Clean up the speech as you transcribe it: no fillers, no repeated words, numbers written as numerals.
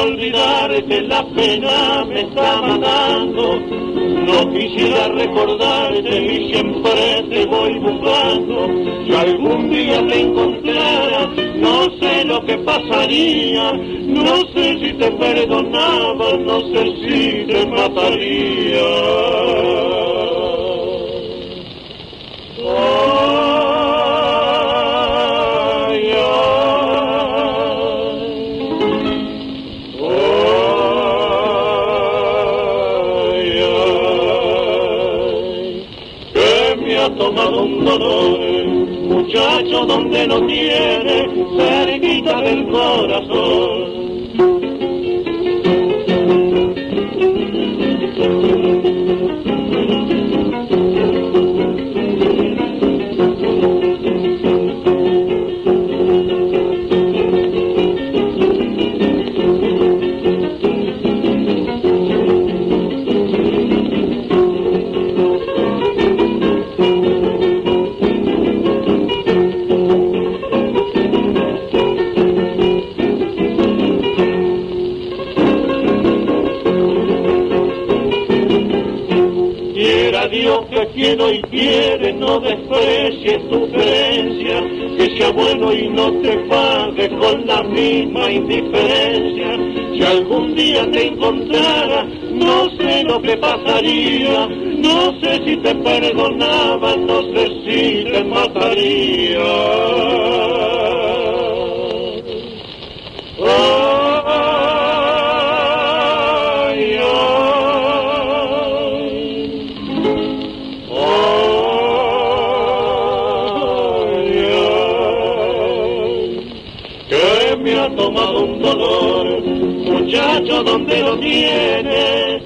olvidarte, la pena me está matando. No quisiera recordarte y siempre te voy buscando. Si algún día te encontrara, no sé lo que pasaría. No sé si te perdonaba, no sé si te mataría. Tomado un dolor, muchacho donde no tiene, cerquita del corazón. Dios que quien hoy quiere no desprecie tu creencia, que sea bueno y no te pague con la misma indiferencia. Si algún día te encontrara, no sé lo que pasaría, no sé si te perdonaba, no sé si te mataría. Me ha tomado un dolor, muchacho, donde lo tienes.